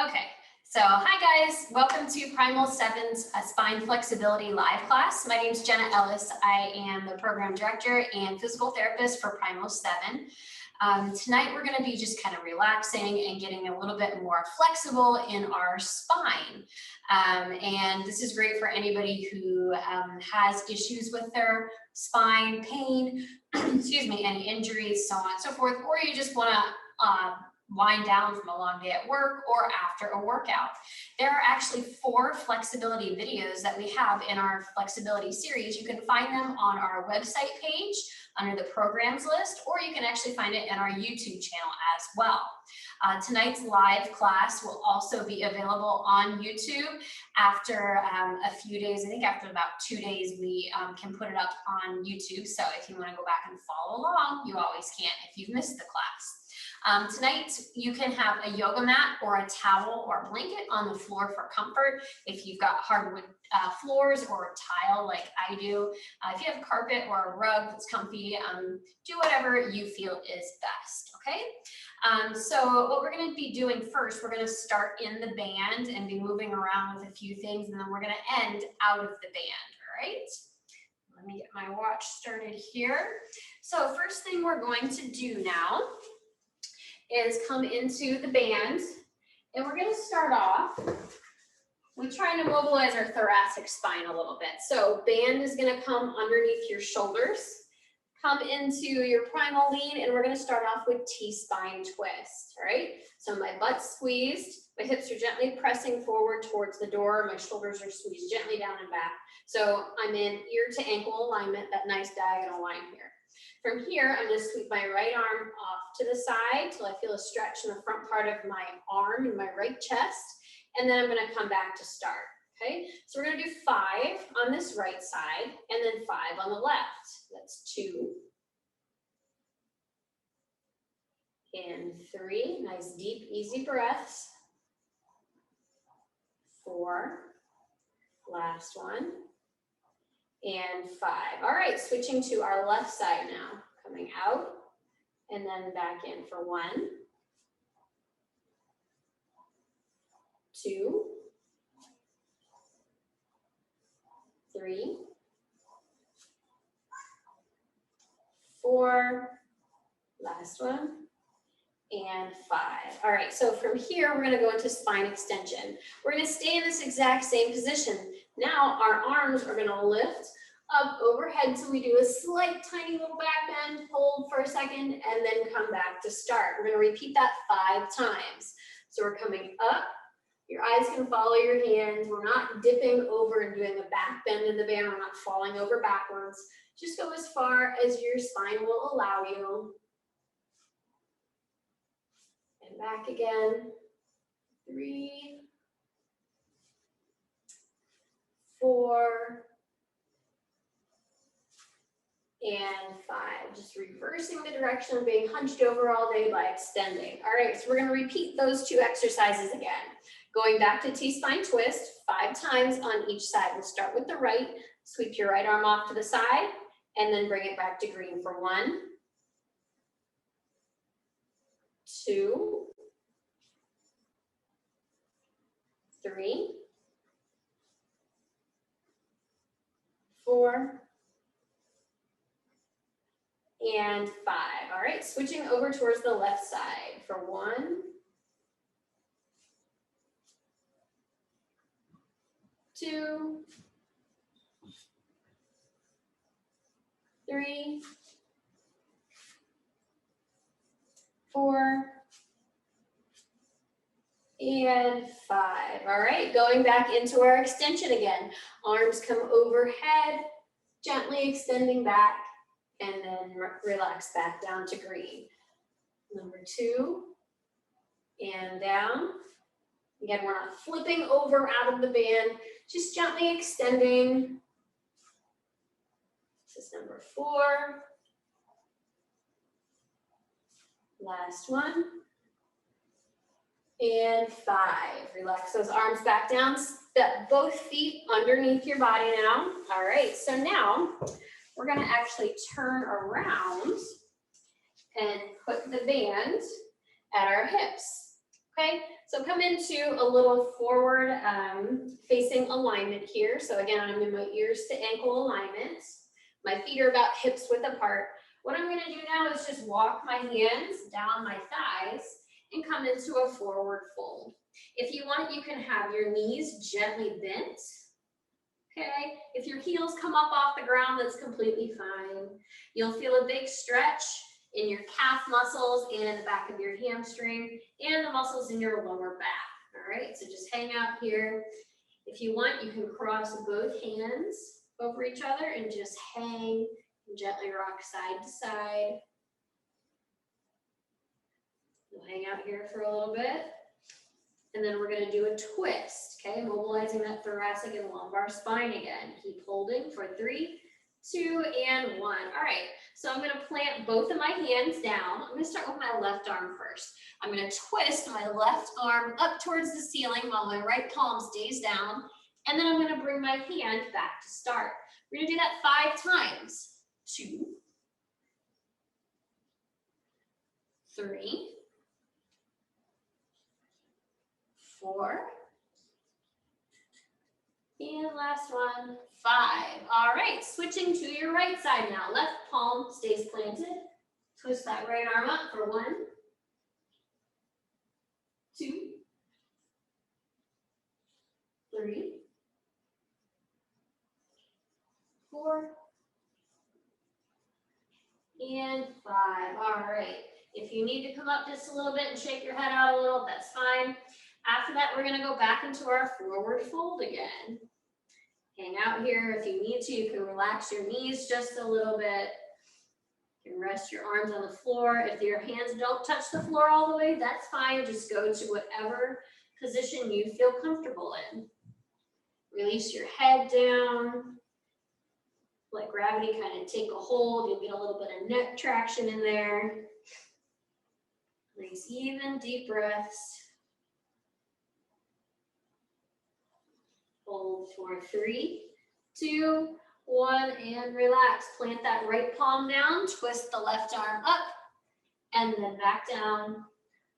Okay, so hi guys, welcome to Primal 7's Spine Flexibility Live class. My name is Jenna Ellis. I am the program director and physical therapist for Primal 7. Tonight we're going to be just kind of relaxing and getting a little bit more flexible in our spine. And this is great for anybody who has issues with their spine, pain, excuse me, any injuries, so on and so forth, or you just want to wind down from a long day at work or after a workout. There are actually 4 flexibility videos that we have in our flexibility series. You can find them on our website page under the programs list, or you can actually find it in our YouTube channel as well. Tonight's live class will also be available on YouTube after a few days. I think after about 2 days, we can put it up on YouTube. So if you want to go back and follow along, you always can if you've missed the class. Tonight, you can have a yoga mat or a towel or a blanket on the floor for comfort. If you've got hardwood floors or a tile like I do, if you have carpet or a rug that's comfy, do whatever you feel is best, okay? So what we're going to be doing first, we're going to start in the band and be moving around with a few things, and then we're going to end out of the band, all right? Let me get my watch started here. So first thing we're going to do now is come into the band, and we're going to start off with trying to mobilize our thoracic spine a little bit. So band is going to come underneath your shoulders, come into your primal lean, and we're going to start off with T-spine twist, all right? So my butt's squeezed, my hips are gently pressing forward towards the door, my shoulders are squeezed gently down and back. So I'm in ear to ankle alignment, that nice diagonal line here. From here, I'm going to sweep my right arm off to the side till I feel a stretch in the front part of my arm and my right chest, and then I'm going to come back to start, okay? So we're going to do 5 on this right side, and then 5 on the left. That's 2. And 3, nice deep, easy breaths. 4, last one. And 5. All right, switching to our left side now. Coming out and then back in for 1, 2, 3, 4, last one, and 5. All right, so from here, we're going to go into spine extension. We're going to stay in this exact same position. Now our arms are going to lift up overhead till we do a slight tiny little back bend, hold for a second, and then come back to start. We're going to repeat that 5 times. So we're coming up, your eyes can follow your hands. We're not dipping over and doing a back bend in the band. We're not falling over backwards. Just go as far as your spine will allow you. And back again. 3, 4, and 5, just reversing the direction of being hunched over all day by extending. All right, so we're going to repeat those 2 exercises again. Going back to T-spine twist, 5 times on each side. We'll start with the right, sweep your right arm off to the side, and then bring it back to green for 1, 2, 3, 4, and 5. All right, switching over towards the left side for 1, 2, 3, 4, and 5. All right, going back into our extension again. Arms come overhead, gently extending back, and then relax back down to green. Number 2, and down. Again, we're not flipping over out of the band, just gently extending. This is number 4. Last one. And 5. Relax those arms back down. Step both feet underneath your body now. All right, so now we're going to actually turn around and put the band at our hips. Okay, So come into a little forward facing alignment here. So again, I'm in my ears to ankle alignment. My feet are about hips width apart. What I'm gonna do now is just walk my hands down my thighs and come into a forward fold. If you want, you can have your knees gently bent. Okay, if your heels come up off the ground, that's completely fine. You'll feel a big stretch in your calf muscles and in the back of your hamstring and the muscles in your lower back. All right, so just hang out here. If you want, you can cross both hands over each other and just hang and gently rock side to side. We'll hang out here for a little bit. And then we're gonna do a twist, okay? Mobilizing that thoracic and lumbar spine again. Keep holding for 3, 2, and 1. All right, so I'm gonna plant both of my hands down. I'm gonna start with my left arm first. I'm gonna twist my left arm up towards the ceiling while my right palm stays down. And then I'm gonna bring my hand back to start. We're gonna do that 5 times. 2, 3, 4, and last one, 5. All right, switching to your right side now. Left palm stays planted. Twist that right arm up for 1, 2, 3, 4, and 5. All right. If you need to come up just a little bit and shake your head out a little, that's fine. After that, we're going to go back into our forward fold again. Hang out here. If you need to, you can relax your knees just a little bit. You can rest your arms on the floor. If your hands don't touch the floor all the way, that's fine. Just go to whatever position you feel comfortable in. Release your head down. Let gravity kind of take a hold. You'll get a little bit of neck traction in there. Nice, even, deep breaths. Hold for 3, 2, 1, and relax. Plant that right palm down, twist the left arm up, and then back down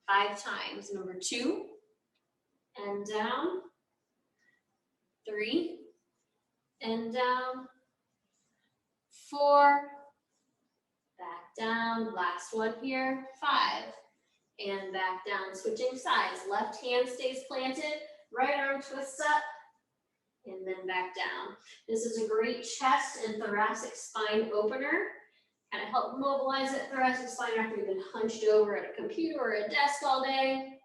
5 times. Number 2, and down. 3, and down. 4, back down. Last one here, 5, and back down. Switching sides. Left hand stays planted, right arm twists up, and then back down. This is a great chest and thoracic spine opener. Kind of help mobilize that thoracic spine after you've been hunched over at a computer or a desk all day.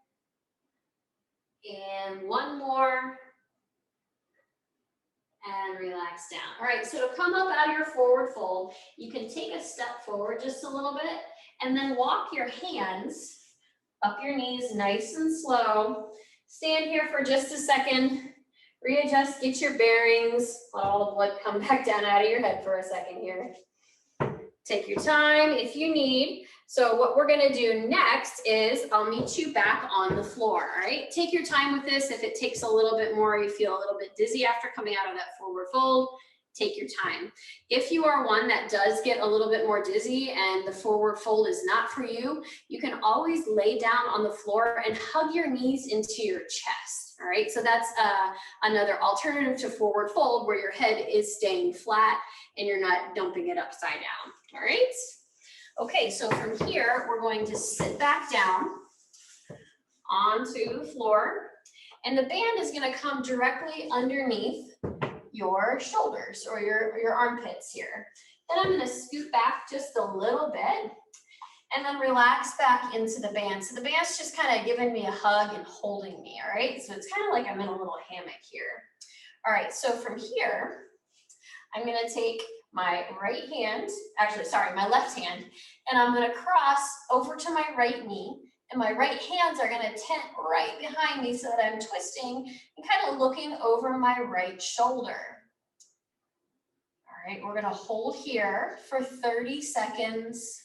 And one more. And relax down. All right, so to come up out of your forward fold, you can take a step forward just a little bit and then walk your hands up your knees nice and slow. Stand here for just a second. Readjust, get your bearings, let all the blood come back down out of your head for a second here. Take your time if you need. So what we're gonna do next is I'll meet you back on the floor, all right? Take your time with this. If it takes a little bit more, you feel a little bit dizzy after coming out of that forward fold, take your time. If you are one that does get a little bit more dizzy and the forward fold is not for you, you can always lay down on the floor and hug your knees into your chest. All right, so that's another alternative to forward fold where your head is staying flat and you're not dumping it upside down. All right, okay, so from here, we're going to sit back down onto the floor and the band is gonna come directly underneath your shoulders or your armpits here. Then I'm gonna scoot back just a little bit and then relax back into the band. So the band's just kind of giving me a hug and holding me, all right? So it's kind of like I'm in a little hammock here. All right, so from here, I'm gonna take my right hand, my left hand, and I'm gonna cross over to my right knee, and my right hands are gonna tent right behind me so that I'm twisting and kind of looking over my right shoulder. All right, we're gonna hold here for 30 seconds.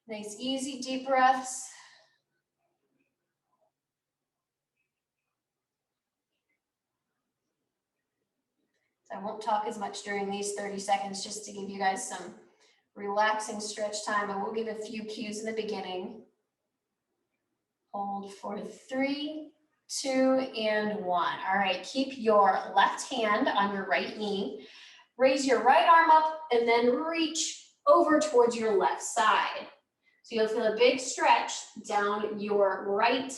Nice, easy, deep breaths. So I won't talk as much during these 30 seconds just to give you guys some relaxing stretch time. I will give a few cues in the beginning. Hold for 3, 2, and 1. All right, keep your left hand on your right knee. Raise your right arm up and then reach over towards your left side. So you'll feel a big stretch down your right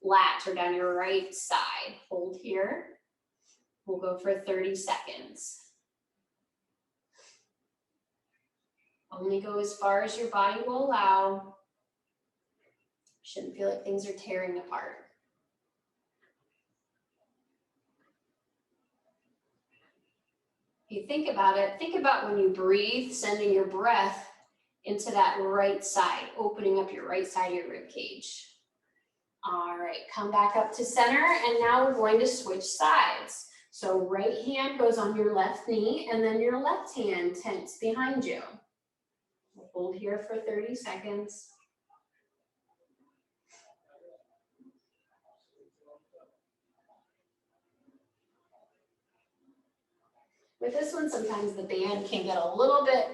lat or down your right side. Hold here. We'll go for 30 seconds. Only go as far as your body will allow. Shouldn't feel like things are tearing apart. If you think about it, think about when you breathe, sending your breath into that right side, opening up your right side of your rib cage. All right, come back up to center, and now we're going to switch sides. So right hand goes on your left knee, and then your left hand tense behind you. We'll hold here for 30 seconds. With this one, sometimes the band can get a little bit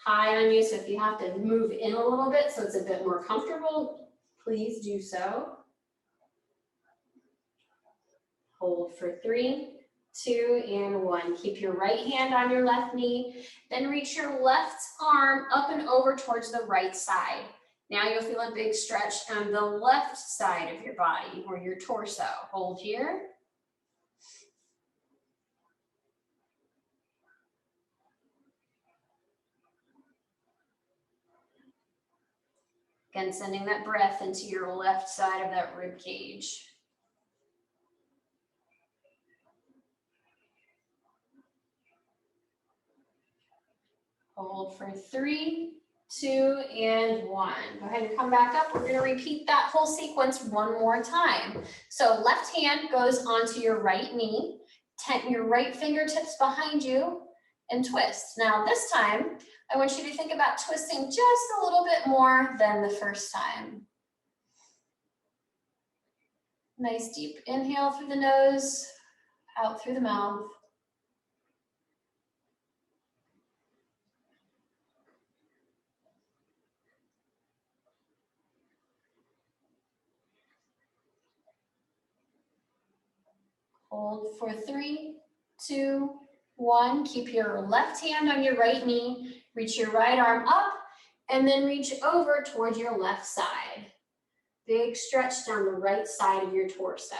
high on you, so if you have to move in a little bit so it's a bit more comfortable, please do so. Hold for 3, 2, and 1. Keep your right hand on your left knee, then reach your left arm up and over towards the right side. Now you'll feel a big stretch on the left side of your body or your torso. Hold here. Again, sending that breath into your left side of that rib cage. Hold for 3, 2, and 1. Go ahead and come back up. We're going to repeat that whole sequence one more time. So left hand goes onto your right knee, tent your right fingertips behind you, and twist. Now this time, I want you to think about twisting just a little bit more than the first time. Nice deep inhale through the nose, out through the mouth. Hold for 3, 2, 1. Keep your left hand on your right knee. Reach your right arm up and then reach over towards your left side. Big stretch down the right side of your torso.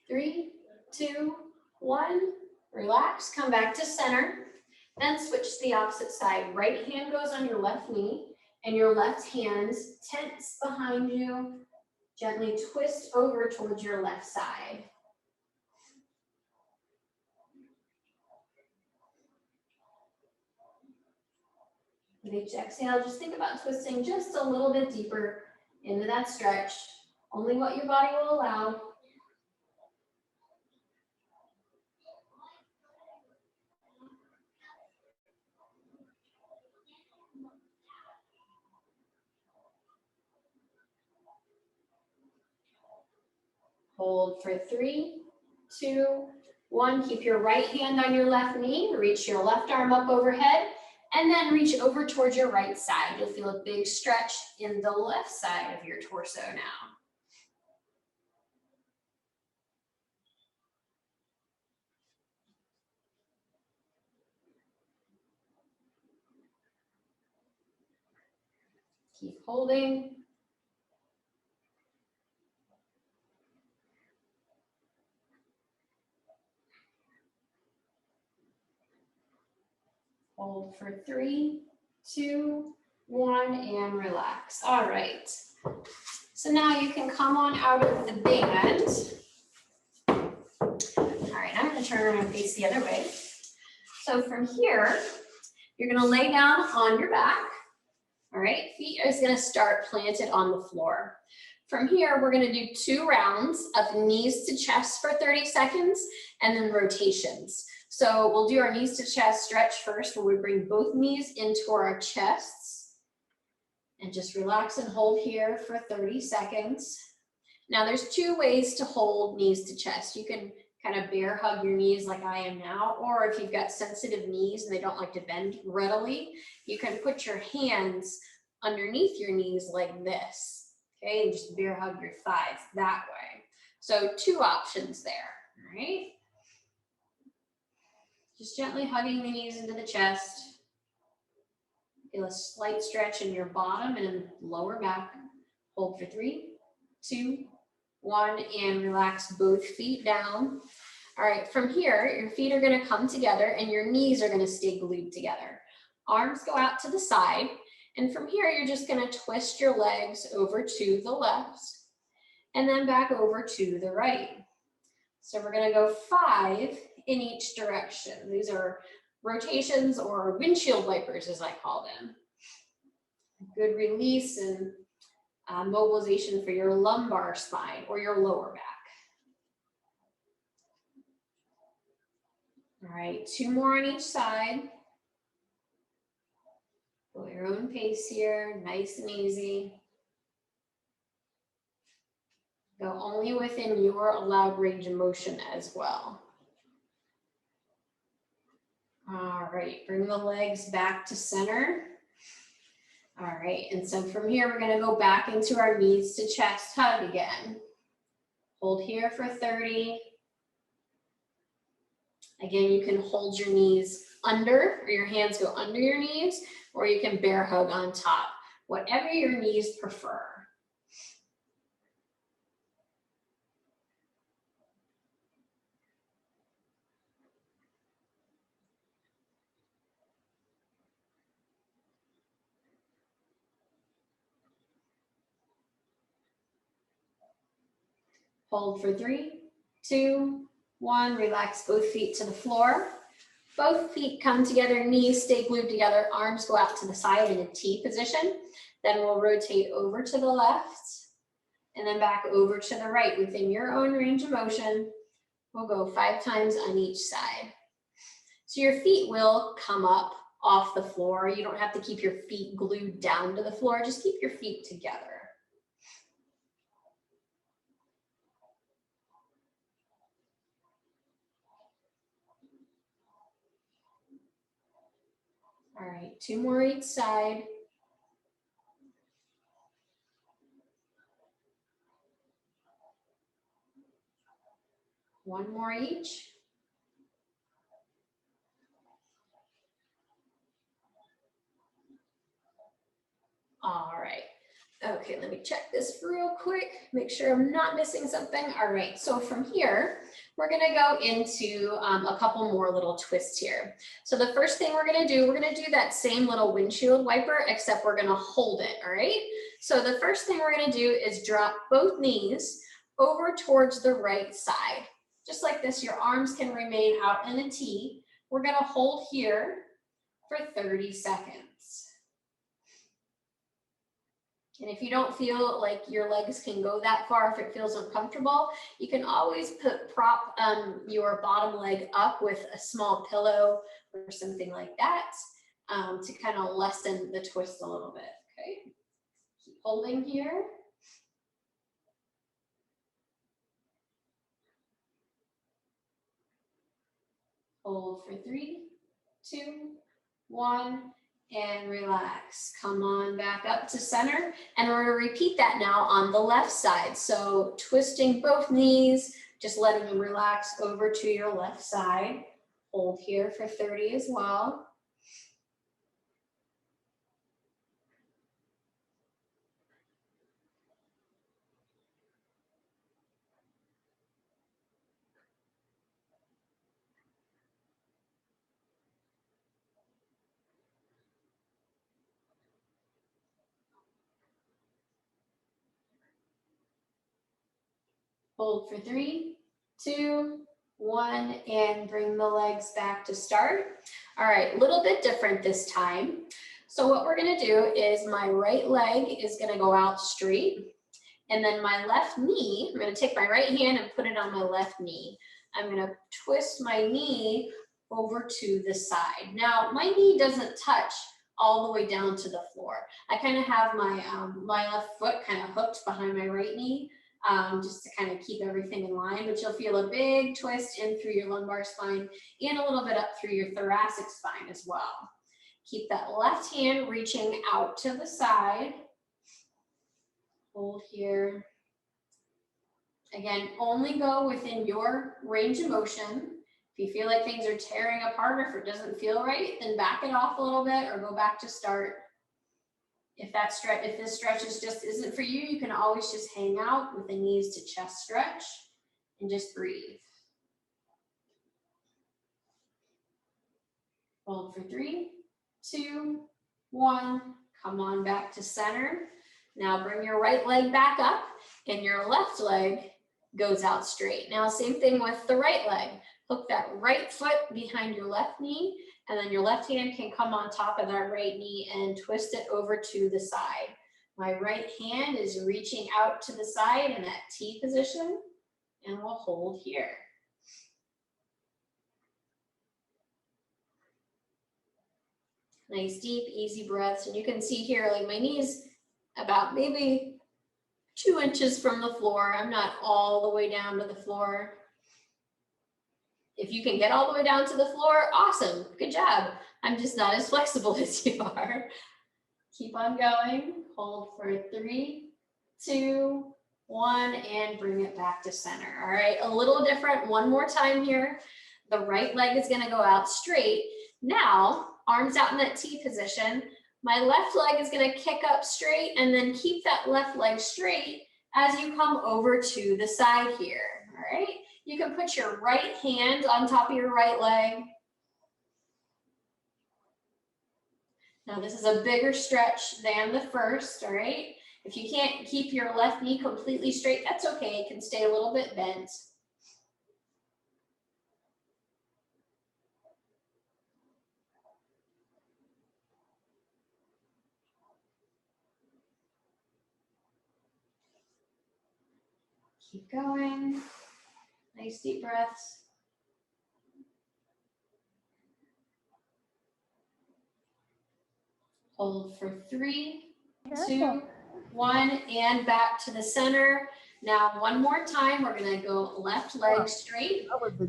Three, 2, 1. Relax, come back to center. Then switch to the opposite side. Right hand goes on your left knee and your left hand tense behind you. Gently twist over towards your left side. With each exhale, just think about twisting just a little bit deeper into that stretch. Only what your body will allow. Hold for 3, 2, 1. Keep your right hand on your left knee. Reach your left arm up overhead and then reach over towards your right side. You'll feel a big stretch in the left side of your torso now. Keep holding. Hold for 3, 2, 1, and relax. All right. So now you can come on out of the band. All right, I'm going to turn around and face the other way. So from here, you're going to lay down on your back. All right, feet is going to start planted on the floor. From here, we're going to do 2 rounds of knees to chest for 30 seconds and then rotations. So we'll do our knees to chest stretch first, where we bring both knees into our chests and just relax and hold here for 30 seconds. Now there's two ways to hold knees to chest. You can kind of bear hug your knees like I am now, or if you've got sensitive knees and they don't like to bend readily, you can put your hands underneath your knees like this, okay, and just bear hug your thighs that way. So two options there, all right? Just gently hugging the knees into the chest. Feel a slight stretch in your bottom and lower back. Hold for 3, 2, 1, and relax both feet down. All right, from here, your feet are gonna come together and your knees are gonna stay glued together. Arms go out to the side, and from here, you're just gonna twist your legs over to the left and then back over to the right. So we're gonna go 5 in each direction. These are rotations or windshield wipers, as I call them. Good release and mobilization for your lumbar spine or your lower back. All right, 2 more on each side. Go at your own pace here, nice and easy. Go only within your allowed range of motion as well. All right, bring the legs back to center. All right, and so from here, we're gonna go back into our knees to chest hug again. Hold here for 30. Again, you can hold your knees under, or your hands go under your knees, or you can bear hug on top, whatever your knees prefer. Hold for 3, 2, 1, relax both feet to the floor. Both feet come together, knees stay glued together, arms go out to the side in a T position. Then we'll rotate over to the left and then back over to the right within your own range of motion. We'll go 5 times on each side. So your feet will come up off the floor. You don't have to keep your feet glued down to the floor, just keep your feet together. All right, 2 more each side. One more each. All right. Okay, let me check this real quick, make sure I'm not missing something. All right, so from here, we're gonna go into a couple more little twists here. So the first thing we're gonna do that same little windshield wiper, except we're gonna hold it, all right? So the first thing we're gonna do is drop both knees over towards the right side. Just like this, your arms can remain out in a T. We're gonna hold here for 30 seconds. And if you don't feel like your legs can go that far, if it feels uncomfortable, you can always prop your bottom leg up with a small pillow or something like that to kind of lessen the twist a little bit, okay? Keep holding here. Hold for 3, 2, 1. And relax. Come on back up to center. And we're gonna repeat that now on the left side. So twisting both knees, just letting them relax over to your left side. Hold here for 30 as well. Hold for 3, 2, 1, and bring the legs back to start. All right, a little bit different this time. So what we're gonna do is my right leg is gonna go out straight, and then my left knee, I'm gonna take my right hand and put it on my left knee. I'm gonna twist my knee over to the side. Now, my knee doesn't touch all the way down to the floor. I kind of have my, my left foot kind of hooked behind my right knee, just to kind of keep everything in line, but you'll feel a big twist in through your lumbar spine and a little bit up through your thoracic spine as well. Keep that left hand reaching out to the side. Hold here. Again, only go within your range of motion. If you feel like things are tearing apart or if it doesn't feel right, then back it off a little bit or go back to start. If this stretch just isn't for you, you can always just hang out with the knees to chest stretch and just breathe. Hold for 3, 2, 1. Come on back to center. Now bring your right leg back up and your left leg goes out straight. Now same thing with the right leg. Hook that right foot behind your left knee, and then your left hand can come on top of that right knee and twist it over to the side. My right hand is reaching out to the side in that T position, and we'll hold here. Nice, deep, easy breaths. And you can see here, like my knee's about maybe 2 inches from the floor. I'm not all the way down to the floor. If you can get all the way down to the floor, awesome, good job. I'm just not as flexible as you are. Keep on going, hold for 3, 2, 1, and bring it back to center. All right, a little different, one more time here. The right leg is gonna go out straight. Now, arms out in that T position. My left leg is gonna kick up straight and then keep that left leg straight as you come over to the side here, all right? You can put your right hand on top of your right leg. Now this is a bigger stretch than the first, all right? If you can't keep your left knee completely straight, that's okay. It can stay a little bit bent. Keep going. Nice deep breaths. Hold for 3, 2, 1, and back to the center. Now, one more time, we're gonna go left leg straight,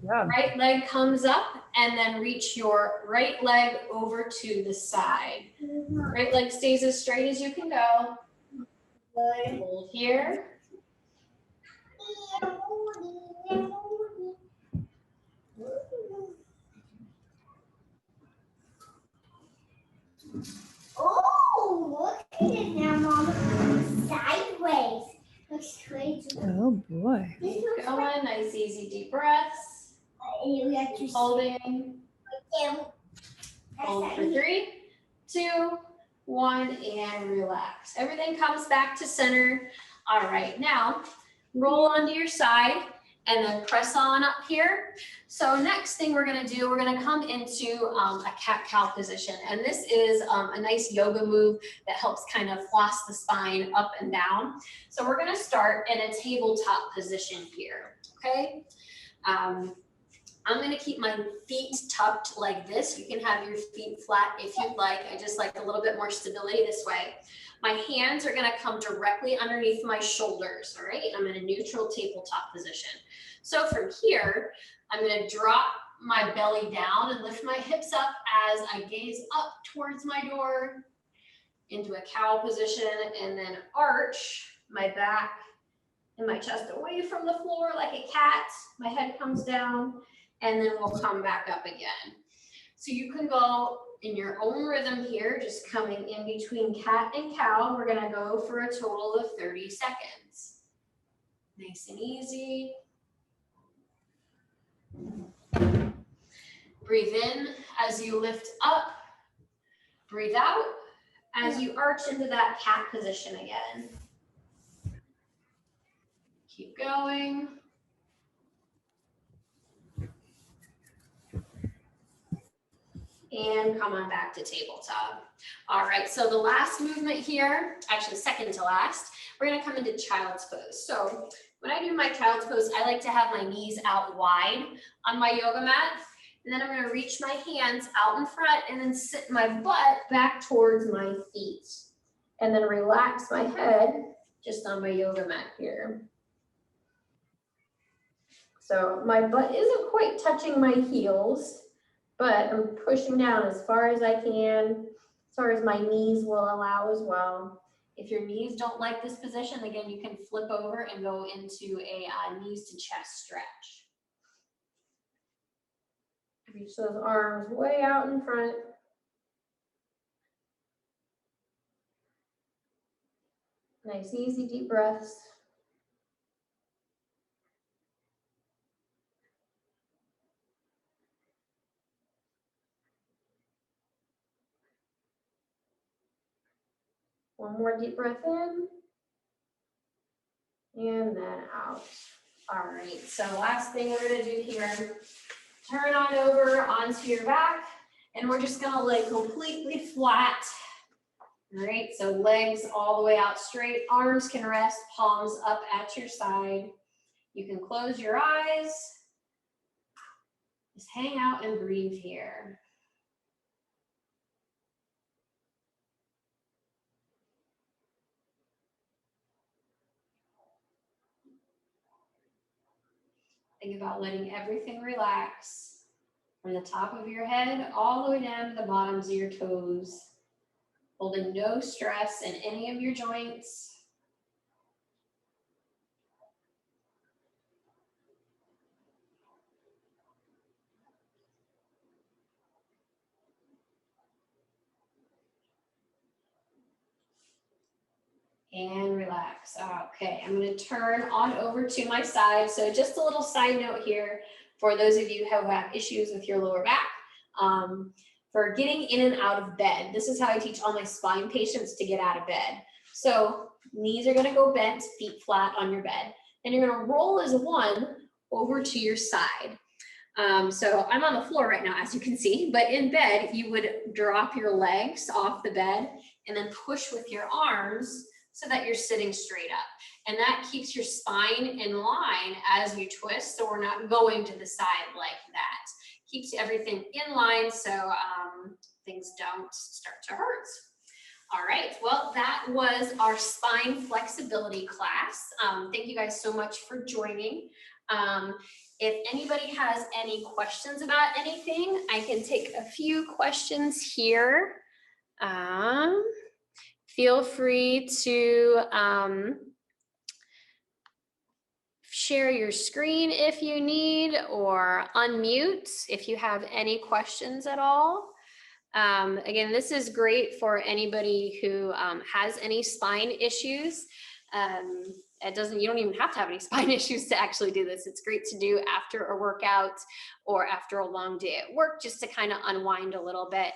right leg comes up, and then reach your right leg over to the side. Right leg stays as straight as you can go. Hold here. Oh, look at it now, Mom. Sideways. Looks crazy. Oh boy. Keep going. Nice, easy, deep breaths. You got to Holding. Hold for 3, 2, 1, and relax. Everything comes back to center. All right, now roll onto your side and then press on up here. So next thing we're gonna do, we're gonna come into a cat-cow position. And this is a nice yoga move that helps kind of floss the spine up and down. So we're gonna start in a tabletop position here, okay? I'm gonna keep my feet tucked like this. You can have your feet flat if you'd like. I just like a little bit more stability this way. My hands are gonna come directly underneath my shoulders, all right? I'm in a neutral tabletop position. So from here, I'm gonna drop my belly down and lift my hips up as I gaze up towards my door into a cow position, and then arch my back and my chest away from the floor like a cat. My head comes down, and then we'll come back up again. So you can go in your own rhythm here, just coming in between cat and cow. We're gonna go for a total of 30 seconds. Nice and easy. Breathe in as you lift up. Breathe out as you arch into that cat position again. Keep going. And come on back to tabletop. All right, so the last movement here, actually second to last, we're gonna come into child's pose. So when I do my child's pose, I like to have my knees out wide on my yoga mat. And then I'm going to reach my hands out in front and then sit my butt back towards my feet. And then relax my head just on my yoga mat here. So my butt isn't quite touching my heels, but I'm pushing down as far as I can, as far as my knees will allow as well. If your knees don't like this position, again, you can flip over and go into a knees to chest stretch. Reach those arms way out in front. Nice, easy, deep breaths. One more deep breath in. And then out. All right, so last thing we're gonna do here, turn on over onto your back, and we're just gonna lay completely flat. All right, so legs all the way out straight, arms can rest, palms up at your side. You can close your eyes. Just hang out and breathe here. Think about letting everything relax from the top of your head all the way down to the bottoms of your toes, holding no stress in any of your joints. And relax. Okay, I'm going to turn on over to my side. So just a little side note here for those of you who have issues with your lower back. For getting in and out of bed, this is how I teach all my spine patients to get out of bed. So knees are going to go bent, feet flat on your bed. Then you're going to roll as one over to your side. So I'm on the floor right now, as you can see, but in bed, you would drop your legs off the bed and then push with your arms so that you're sitting straight up. And that keeps your spine in line as you twist, so we're not going to the side like that. Keeps everything in line so things don't start to hurt. All right, well, that was our spine flexibility class. Thank you guys so much for joining. If anybody has any questions about anything, I can take a few questions here. Feel free to share your screen if you need, or unmute if you have any questions at all. Again, this is great for anybody who has any spine issues. You don't even have to have any spine issues to actually do this. It's great to do after a workout or after a long day at work, just to kind of unwind a little bit.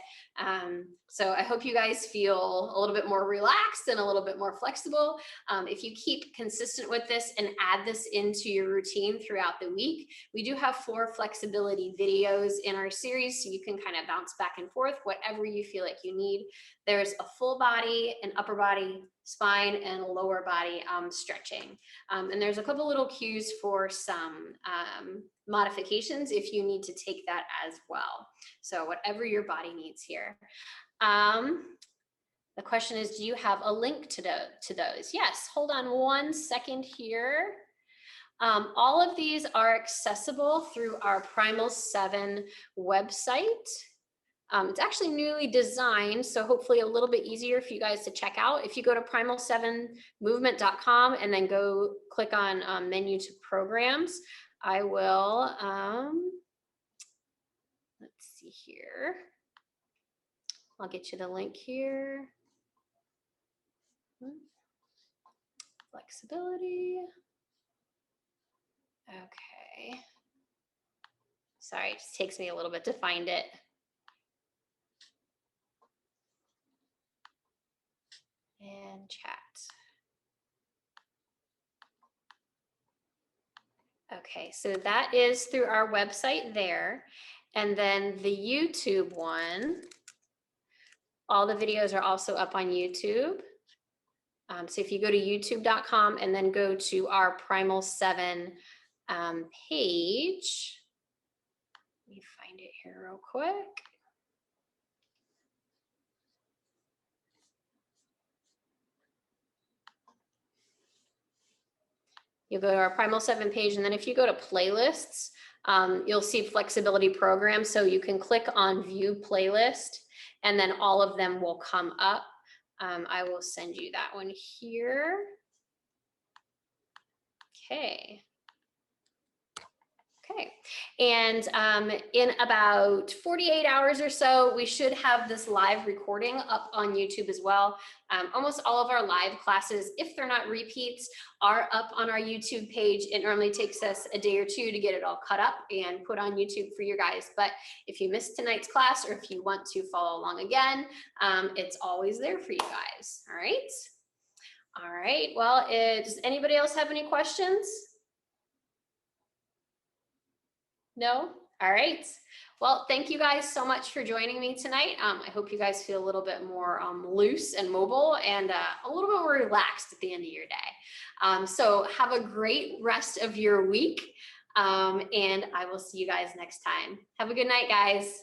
So I hope you guys feel a little bit more relaxed and a little bit more flexible. If you keep consistent with this and add this into your routine throughout the week, we do have 4 flexibility videos in our series, so you can kind of bounce back and forth, whatever you feel like you need. There's a full body, an upper body, spine, and lower body stretching. And there's a couple little cues for some modifications if you need to take that as well. So whatever your body needs here. The question is, do you have a link to those? Yes, hold on one second here. All of these are accessible through our Primal 7 website. It's actually newly designed, so hopefully a little bit easier for you guys to check out. If you go to primal7movement.com and then go click on menu to programs, I will, let's see here. I'll get you the link here. Flexibility. Okay. Sorry, it just takes me a little bit to find it. And chat. Okay, so that is through our website there. And then the YouTube one, all the videos are also up on YouTube. So if you go to youtube.com and then go to our Primal 7 page, let me find it here real quick. You go to our Primal 7 page, and then if you go to playlists, you'll see flexibility programs. So you can click on view playlist, and then all of them will come up. I will send you that one here. Okay. Okay, and in about 48 hours or so, we should have this live recording up on YouTube as well. Almost all of our live classes, if they're not repeats, are up on our YouTube page. It normally takes us a day or two to get it all cut up and put on YouTube for you guys. But if you missed tonight's class, or if you want to follow along again, it's always there for you guys. All right. All right. Well, does anybody else have any questions? No? All right. Well, thank you guys so much for joining me tonight. I hope you guys feel a little bit more loose and mobile and a little bit more relaxed at the end of your day. So have a great rest of your week, and I will see you guys next time. Have a good night, guys.